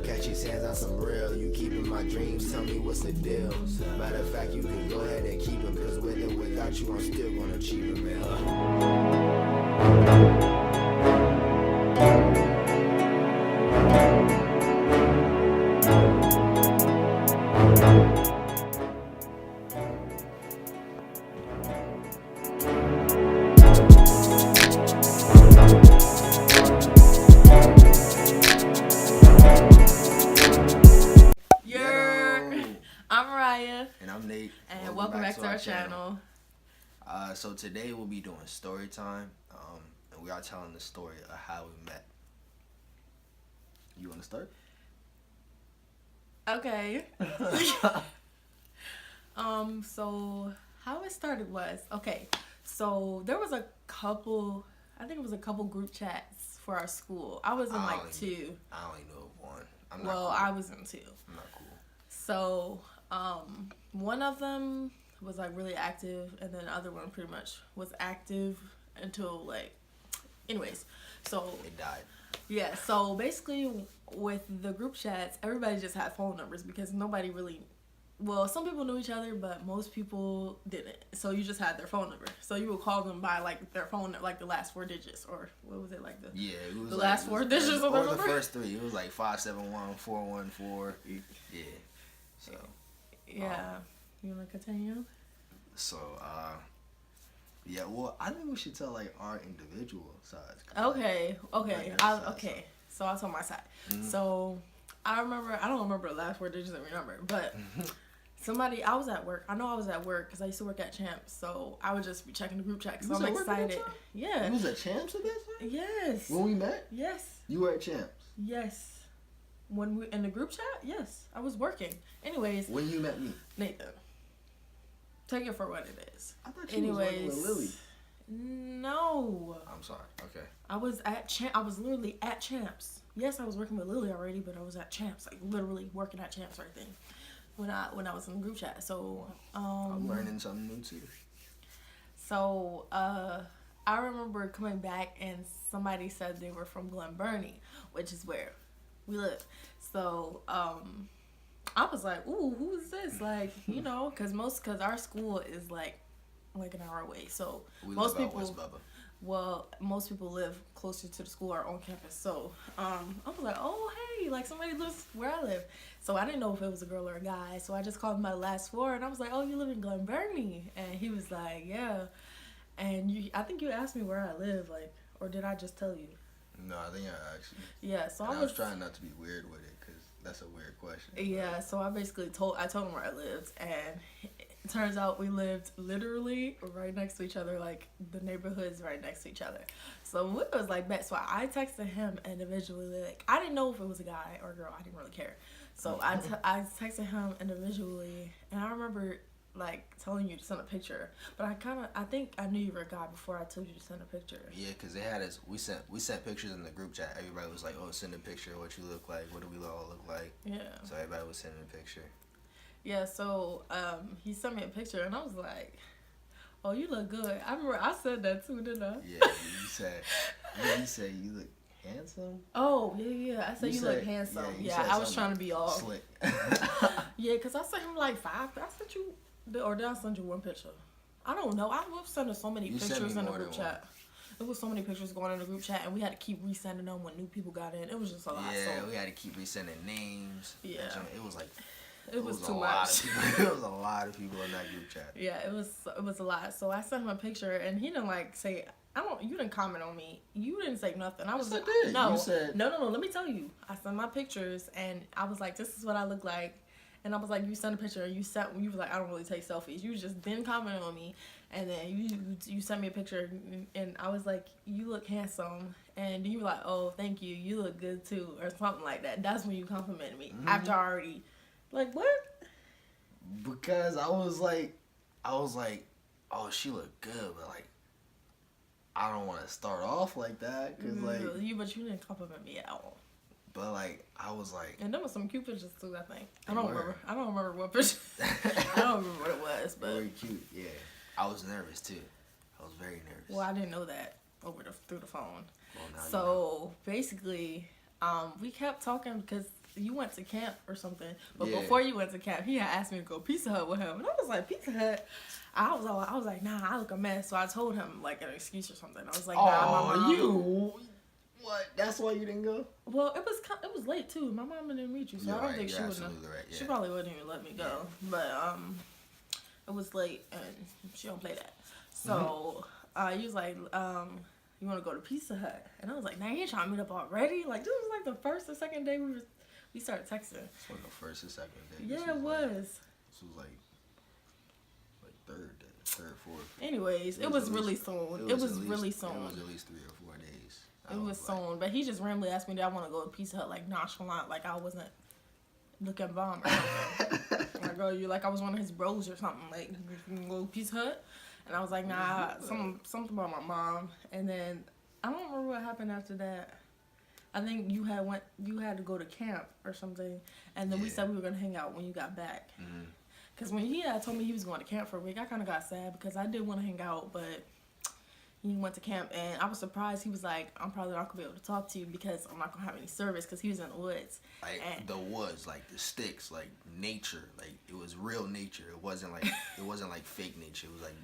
catch his hands on some real. You keeping my dreams, tell me what's the deal. Matter of fact, you can go ahead and keep them, cause with or without you, I'm still gonna achieve them, I'm Mariah. And I'm Nate. And welcome back to our channel. So today we'll be doing story time. And we are telling the story of how we met. You want to start? Okay. So how it started was, okay, so there was a couple group chats for our school. I was in like two. I only know of one. I was in two. I'm not cool. So, one of them was like really active, and then the other one pretty much was active until like, anyways, so it died. Yeah, so basically with the group chats, everybody just had phone numbers because nobody really, well, some people knew each other, but most people didn't. So you just had their phone number. So you would call them by like their phone, like the last 4 digits, or what was it, like the it was the like, last 4 digits of the number? Or the first 3. It was like 571-414. Yeah. So. Yeah. You want to continue? So, yeah, well, I think we should tell like our individual sides. Okay. So I'll tell my side. Mm-hmm. So I don't remember the last 4 digits of your number, but I was at work. I know I was at work because I used to work at Champs, so I would just be checking the group chat because I'm excited. Yeah. You was at Champs at that time? Yes. When we met? Yes. You were at Champs? Yes. When we in the group chat? Yes. I was working. Anyways. When you met me? Nathan. Take it for what it is. I thought you was working with Lily. No. I'm sorry. Okay. I was literally at Champs. Yes, I was working with Lily already, but I was at Champs, like literally working at Champs right then. When I was in the group chat. So I'm learning something new too. So I remember coming back and somebody said they were from Glen Burnie, which is where we live. So I was like, ooh, who is this? Like, you know, because our school is like an hour away. So most people live closer to the school or on campus. So I was like, oh, hey, like somebody lives where I live. So I didn't know if it was a girl or a guy. So I just called him by the last 4, and I was like, oh, you live in Glen Burnie? And he was like, yeah. And I think you asked me where I live, like, or did I just tell you? No, I think I asked you. Yeah, so I was trying not to be weird with it because that's a weird question. Yeah, so I basically told him where I lived, and it turns out we lived literally right next to each other, like the neighborhoods right next to each other. So it was like that. So I texted him individually. Like, I didn't know if it was a guy or a girl. I didn't really care. So I texted him individually, and I remember like telling you to send a picture, but I think I knew you were a guy before I told you to send a picture. Yeah, because they had us. We sent pictures in the group chat. Everybody was like, "Oh, send a picture of what you look like. What do we all look like?" Yeah. So everybody was sending a picture. Yeah. So he sent me a picture, and I was like, "Oh, you look good." I remember I said that too, didn't I? Yeah, you said you look handsome. Oh yeah. I said you look handsome. Yeah, I was trying to be all slick. Yeah, because I sent him like 5. I sent you. Or did I send you one picture? I don't know. I was sending so many pictures in the group chat. There was so many pictures going in the group chat, and we had to keep resending them when new people got in. It was just a lot. Yeah, we had to keep resending names. Yeah. It was like... It was too much. It was a lot of people in that group chat. Yeah, it was a lot. So I sent him a picture, and he didn't like say... You didn't comment on me. You didn't say nothing. I was yes, I did. No. You said... No. Let me tell you. I sent my pictures, and I was like, this is what I look like. And I was like, you sent a picture, and you were like, I don't really take selfies. You just didn't comment on me, and then you sent me a picture, and I was like, you look handsome, and you were like, oh, thank you, you look good too, or something like that. That's when you complimented me after I already, like, what? Because I was like, oh, she looked good, but like, I don't want to start off like that, cause like, but you didn't compliment me at all. But like, I was like, and there was some cute pictures too. I think I don't remember what picture. I don't remember what it was, but very cute. Yeah, I was nervous too. I was very nervous. Well, I didn't know that through the phone. Well, now so basically, we kept talking because you went to camp or something, but Yeah. before you went to camp, he had asked me to go Pizza Hut with him, and I was like, Pizza Hut. I was like, nah, I look a mess. So I told him like an excuse or something. I was like, nah, my mom. You. What? That's why you didn't go? Well, it was late too. My mom didn't meet you, so I don't think she would have. Right, yeah. She probably wouldn't even let me go. But it was late and she don't play that. So he was like, you want to go to Pizza Hut? And I was like, nah, you ain't trying to meet up already? Like this was like the first or second day we started texting. It's like the first or second day. Yeah, it was. This was like third, fourth. Anyways, it was really soon. It was really soon. It was at least 3 or 4 days. It was soon, but he just randomly asked me, "Did I want to go to Pizza Hut?" Like nonchalant, like I wasn't looking bomb or something. Like, oh, you like I was one of his bros or something. Like, you can go to Pizza Hut, and I was like, nah, something about my mom. And then I don't remember what happened after that. I think you had to go to camp or something, and then we said we were gonna hang out when you got back. Cause when he had told me he was going to camp for a week, I kind of got sad because I did want to hang out, but he went to camp, and I was surprised. He was like, I'm probably not gonna be able to talk to you because I'm not gonna have any service, because he was in the woods. Like the woods, like the sticks, like nature, like it was real nature. It wasn't like fake nature. It was like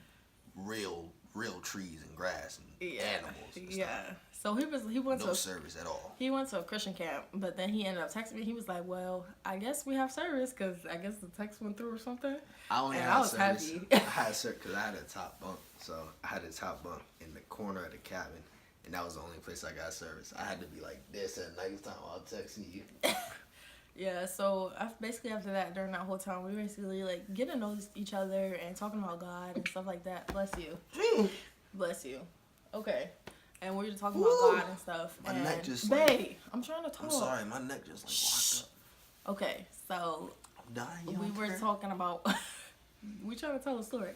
real trees and grass and animals and stuff. So he went no service at all. He went to a Christian camp, but then he ended up texting me. He was like, well, I guess we have service, because I guess the text went through or something. I was service. Happy. I had service because I had a top bunk. So I had a top bunk in the corner of the cabin, and that was the only place I got service. I had to be like this at nighttime while texting you. Yeah, so basically after that, during that whole time, we basically like getting to know each other and talking about God and stuff like that. Bless you. Bless you. Okay. And we were talking about God and stuff. My neck just babe, I'm trying to talk. I'm sorry, my neck just like locked up. Okay, so I'm dying. we were talking about we trying to tell a story.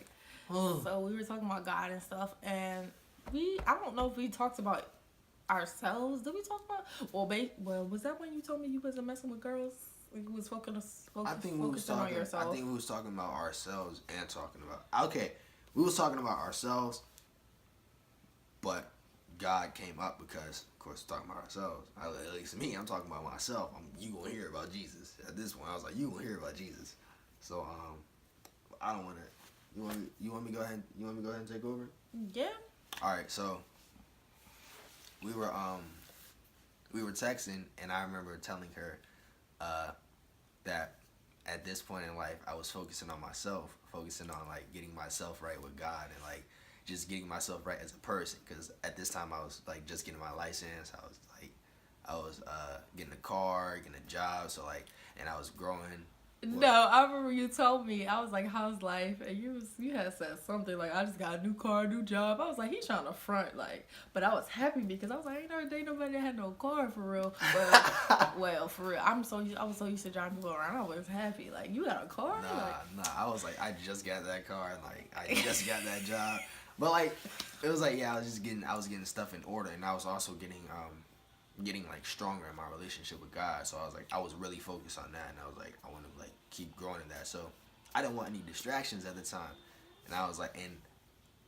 So we were talking about God and stuff, and I don't know if we talked about ourselves. Did we talk about? Well, was that when you told me you wasn't messing with girls? You was focusing on yourself. I think we was talking about ourselves and talking about. Okay, we was talking about ourselves, but God came up because, of course, we're talking about ourselves. At least me, I'm talking about myself. You gonna hear about Jesus. At this point, I was like, you gonna hear about Jesus. So I don't want to. You want me to go ahead? You want me to go ahead and take over? Yeah. All right. So we were texting, and I remember telling her that at this point in life, I was focusing on myself, focusing on like getting myself right with God, and like just getting myself right as a person. Because at this time, I was like just getting my license. I was getting a car, getting a job. So like, and I was growing. No, I remember you told me. I was like, "How's life?" And you had said something like, "I just got a new car, new job." I was like, "He's trying to front," like, but I was happy because I was like, "I ain't never dated nobody that had no car for real." But well, for real, I was so used to driving people around. I was happy. Like, you got a car? Nah. I was like, I just got that car, and like, I just got that job. But like, it was like, yeah, I was getting stuff in order, and I was also getting like stronger in my relationship with God. So I was really focused on that, and I was like, I want to like keep growing in that. So I didn't want any distractions at the time, and I was like, and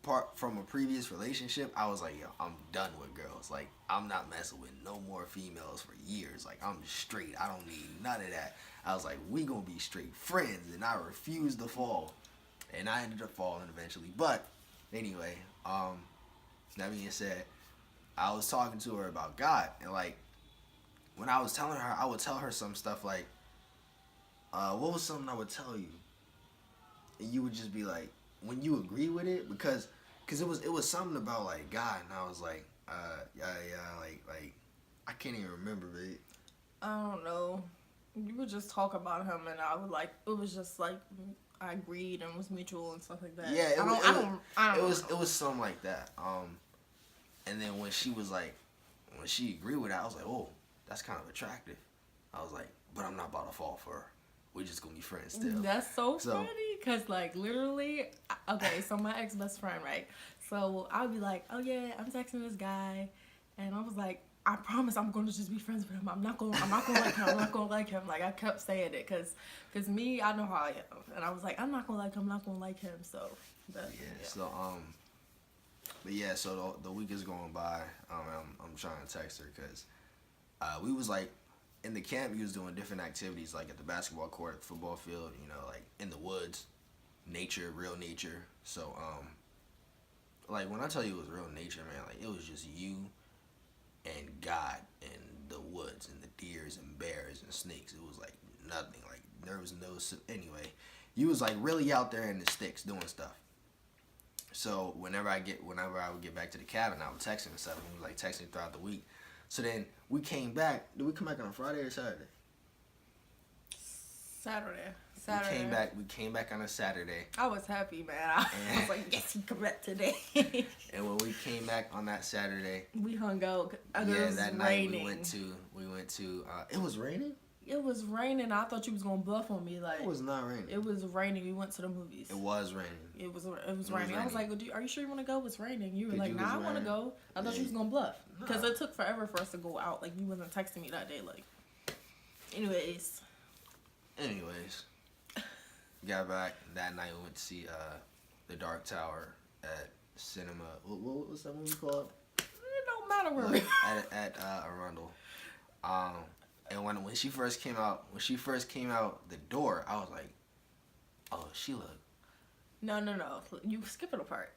part from a previous relationship, I was like, yo, I'm done with girls. Like, I'm not messing with no more females for years. Like, I'm straight. I don't need none of that. I was like, we gonna be straight friends, and I refused to fall, and I ended up falling eventually. But anyway, that being said, I was talking to her about God, and like, when I was telling her, I would tell her some stuff like, what was something I would tell you? And you would just be like, when you agree with it, because it was something about like God, and I was like, like I can't even remember it. I don't know. You would just talk about him, and I would like, it was just like, I agreed and was mutual and stuff like that. Yeah, it was something like that. And then when she agreed with it, I was like, oh, that's kind of attractive. I was like, but I'm not about to fall for her. We're just gonna be friends still. That's so funny, because like literally, okay, so my ex-best friend, right? So I'll be like, oh yeah, I'm texting this guy, and I was like, I promise I'm gonna just be friends with him. I'm not gonna like him. I'm not gonna like him. Like, I kept saying it, cause me, I know how I am, and I was like, I'm not gonna like him. I'm not gonna like him. So, but, yeah. But yeah, so the week is going by. I'm trying to text her because we was like in the camp, you was doing different activities, like at the basketball court, football field, you know, like in the woods, nature, real nature. So, like when I tell you it was real nature, man, like it was just you and God and the woods and the deers and bears and snakes. It was like nothing. Like there was no. Anyway, you was like really out there in the sticks doing stuff. So whenever I would get back to the cabin, I would text him and stuff. And we was like texting throughout the week. So then we came back. Did we come back on a Friday or Saturday? Saturday. We came back on a Saturday. I was happy, man. I was like, yes, he come back today. And when we came back on that Saturday, we hung out. Yeah, it was that raining. night we went to. It was raining. It was raining. I thought you was gonna bluff on me. Like it was not raining. It was raining. We went to the movies. It was raining. It was raining. I was like, well, are you sure you want to go? It's raining. You were like, nah, I want to go. I thought you was gonna bluff because it took forever for us to go out. Like you wasn't texting me that day. Like, anyways, got back that night. We went to see The Dark Tower at cinema. What was that movie called? It don't matter where we at Arundel. And when she first came out, the door, I was like, oh, she look. No. You skipping a part.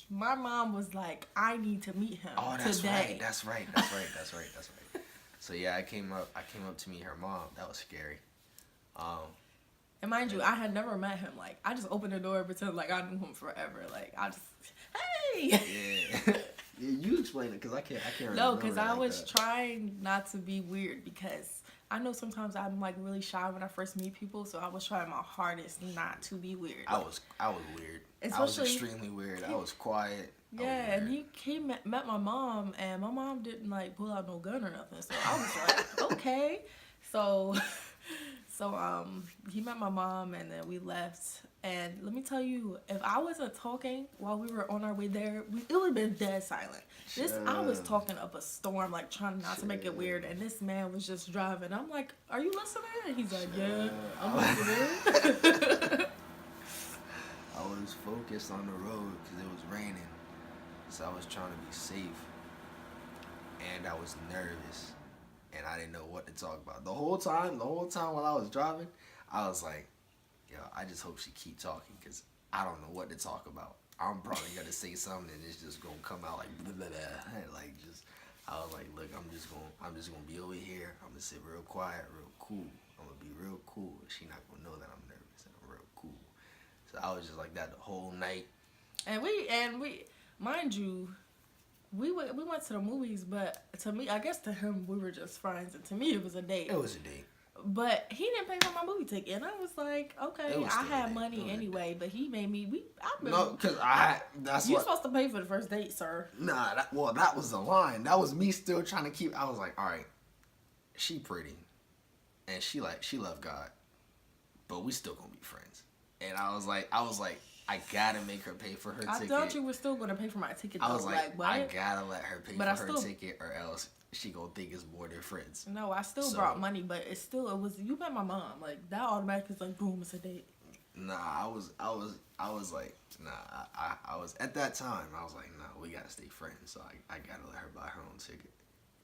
My mom was like, I need to meet him. Oh, that's today. That's right. So yeah, I came up to meet her mom. That was scary. And mind you, I had never met him. Like, I just opened the door and pretended like I knew him forever. Like, I just, hey! Yeah. Yeah, you explain it, because I can't remember. No, because I was trying not to be weird, because I know sometimes I'm, like, really shy when I first meet people, so I was trying my hardest not to be weird. I was weird. I was extremely weird. I was quiet. Yeah, and he met my mom, and my mom didn't, like, pull out no gun or nothing, so I was like, okay. So he met my mom, and then we left. And let me tell you, if I wasn't talking while we were on our way there, it would have been dead silent. I was talking up a storm, like trying not to make it weird, and this man was just driving. I'm like, "Are you listening?" And he's like, "Yeah, I'm listening." I was focused on the road because it was raining, so I was trying to be safe, and I was nervous. And I didn't know what to talk about. The whole time while I was driving, I was like, yo, I just hope she keep talking, because I don't know what to talk about. I'm probably going to say something and it's just going to come out like blah, blah, blah. Like, I was like, look, I'm just going to be over here. I'm going to sit real quiet, real cool. I'm going to be real cool. She not going to know that I'm nervous and I'm real cool. So I was just like that the whole night. And we, mind you, we went to the movies, but to me, I guess to him, we were just friends, and to me, it was a date. It was a date. But he didn't pay for my movie ticket, and I was like, okay, I had money anyway, but he made me. No, because you're supposed to pay for the first date, sir. Nah, that was the line. That was me still trying to keep. I was like, all right, she pretty, and she loved God, but we still gonna be friends. And I was like, I gotta make her pay for her ticket. I thought you were still gonna pay for my ticket. Though. I was like, what? I gotta let her pay for her ticket, or else she gonna think it's more than friends. No, I still brought money, but it was you met my mom. Like that automatically is like boom, it's a date. Nah, I was like, nah, I was at that time. I was like, nah, we gotta stay friends. So I gotta let her buy her own ticket,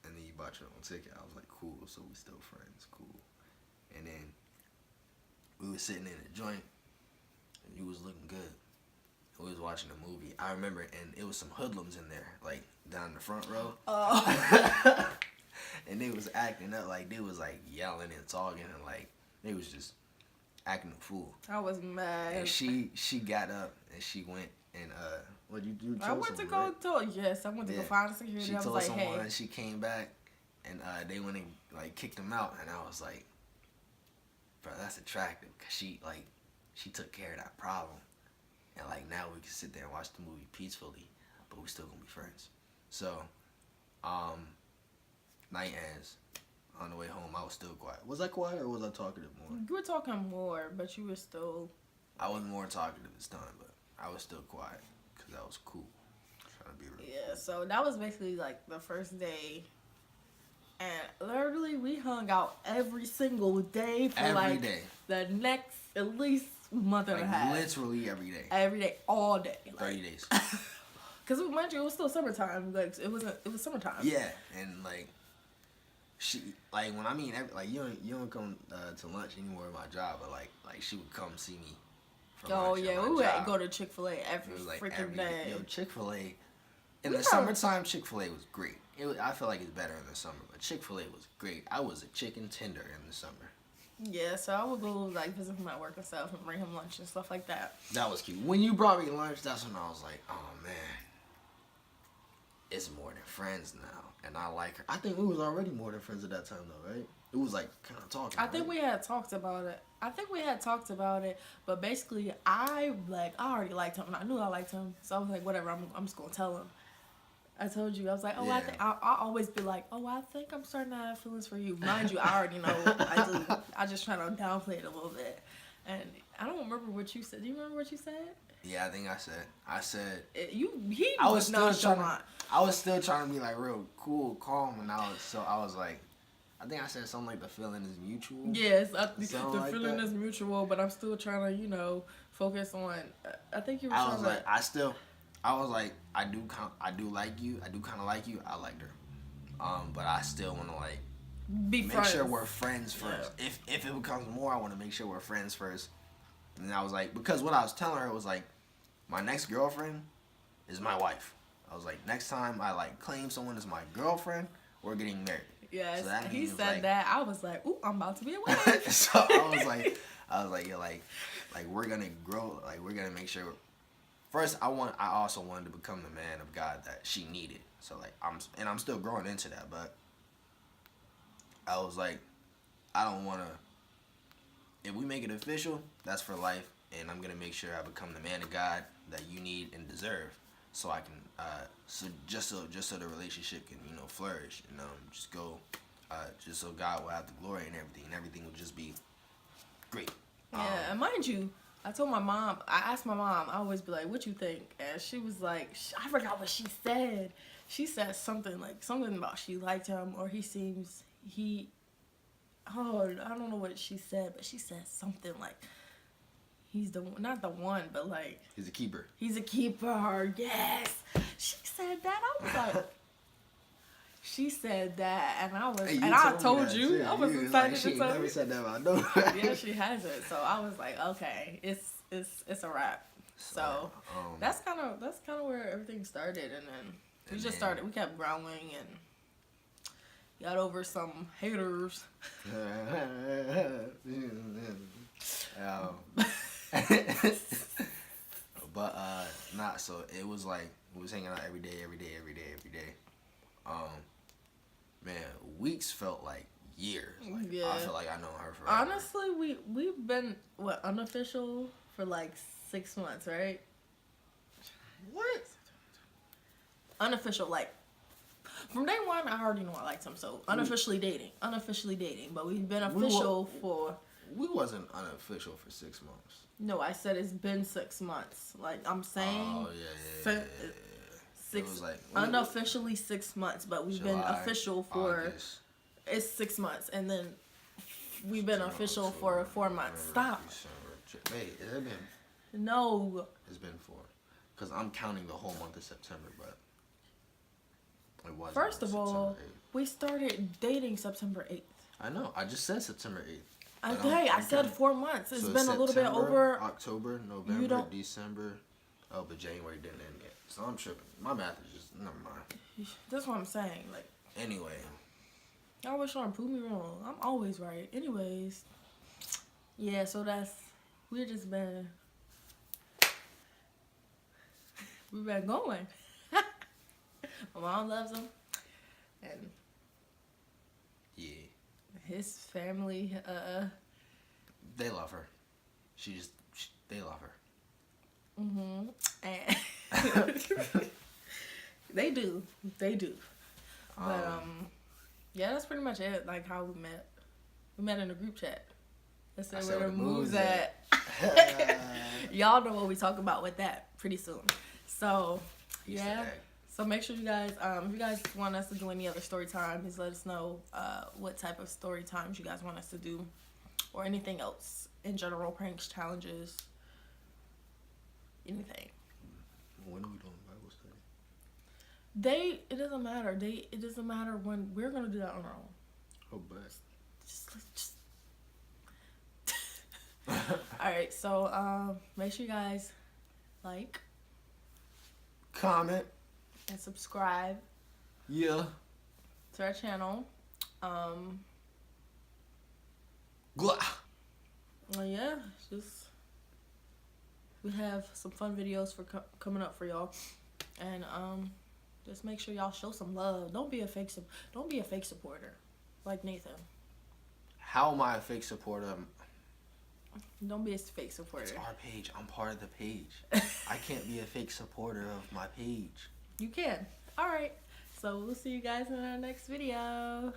and then you bought your own ticket. I was like, cool. So we still friends, cool. And then we were sitting in a joint. And you was looking good. We was watching a movie. I remember, and it was some hoodlums in there, like down the front row. Oh. And they was acting up, like they was like yelling and talking, and like they was just acting a fool. I was mad. And she got up and she went and what you do? I went to go talk. Yes, I went to go find a security. She I was told like, someone. Hey. She came back, and they went and like kicked him out, and I was like, bro, that's attractive, cause she took care of that problem. And, like, now we can sit there and watch the movie peacefully, but we still gonna be friends. So, night ends. On the way home, I was still quiet. Was I quiet or was I talkative more? You were talking more, but you were still... I was more talkative this time, but I was still quiet because that was cool. Trying to be real. Yeah, so that was basically, like, the first day. And literally, we hung out every single day for, the next, at least, month and a half. Literally every day. Every day, all day. 30 days. Because mind you, it was still summertime. Like it was summertime. Yeah, and like she like when I mean like you don't come to lunch anymore at my job, but like she would come see me. For Oh lunch yeah, at my we would job. go to Chick-fil-A every It was like freaking day. Yo, Chick-fil-A in We the got- summertime, Chick-fil-A was great. I feel like it's better in the summer, but Chick-fil-A was great. I was a chicken tender in the summer. Yeah, so I would go like visit him at work and stuff and bring him lunch and stuff like that. That was cute. When you brought me lunch, that's when I was like, oh man, it's more than friends now, and I like her. I think we was already more than friends at that time though, right? It was like kind of talking. I think we had talked about it. But basically, I already liked him, and I knew I liked him, so I was like, whatever. I'm just gonna tell him. I told you, I was like, oh, Yeah. I always be like, oh, I think I'm starting to have feelings for you. Mind you, I already know I do. I just try to downplay it a little bit, and I don't remember what you said. Do you remember what you said? Yeah, I think I said. He I was was still nonchalant. I was still trying to be like real cool, calm, and I was like, I think I said something like the feeling is mutual. Yes, the like feeling that. is mutual, but I'm still trying to, focus on. I think you were I trying was to. like, I was like, I do like you. I do kind of like you. I liked her, but I still want to like be make friends. sure we're friends first. Yeah. If it becomes more, I want to make sure we're friends first. And I was like, because what I was telling her was like, my next girlfriend is my wife. I was like, next time I like claim someone as my girlfriend, we're getting married. Yes, So that he means, said like- that. I was like, ooh, I'm about to be a wife. So I was like, yeah, like we're gonna grow, like we're gonna make sure. First, I also wanted to become the man of God that she needed. So like I'm still growing into that, but I was like, I don't wanna. If we make it official, that's for life, and I'm gonna make sure I become the man of God that you need and deserve, so I can just so the relationship can flourish, just go, just so God will have the glory and everything will just be great. Yeah, and mind you, I asked my mom, I always be like, what you think? And she was like, I forgot what she said. She said something about she liked him, or I don't know what she said, but she said something like, he's not the one, but like, He's a keeper. he's a keeper, yes. She said that, I was like, she said that, and I was, Hey, and I told me that, you, too. I was You excited she to tell never you. said that about nobody. Yeah, she hasn't. So I was like, okay, it's a wrap. So that's kind of where everything started, and then we kept growing and got over some haters. But not so it was like we was hanging out every day. Man, weeks felt like years. Like Yeah. I feel like I know her forever. Honestly, we've been unofficial for like 6 months, right? What? Unofficial, like from day one, I already know I liked him. So unofficially dating, but we've been official for. We wasn't unofficial for 6 months. No, I said it's been 6 months. Like I'm saying. Oh yeah. It was like unofficially 6 months, but we've been July, official for August, it's 6 months, and then we've been official for 4 months. November, Stop. December, wait, has it been? No. It's been 4, because I'm counting the whole month of September, but it was. First of all, we started dating September 8th. I know. I just said September 8th. But Okay, I I'm said counting. 4 months. It's So been a little bit September, over. October, You November, don't- December. Oh, but January didn't end yet. So I'm tripping. My math is just never mind. That's what I'm saying. Like, Anyway, y'all always trying to prove me wrong. I'm always right. Anyways, yeah. So we've been going. My mom loves him, and yeah, his family. they love her. They love her. And they do. But yeah, that's pretty much it. Like how we met. We met in a group chat. That's where the moves at. Y'all know what we talk about with that pretty soon. So yeah. So make sure you guys, if you guys want us to do any other story time, please let us know what type of story times you guys want us to do, or anything else in general, pranks, challenges, anything. When are we doing Bible study? It doesn't matter. It doesn't matter when. We're gonna do that on our own. Oh, but. Just. Alright, so make sure you guys like, comment, and subscribe. Yeah. To our channel. Glah. Yeah, just we have some fun videos for coming up for y'all, and just make sure y'all show some love. Don't be a fake supporter like Nathan. How am I a fake supporter? Don't be a fake supporter. It's our page. I'm part of the page. I can't be a fake supporter of my page. You can. All right. So we'll see you guys in our next video.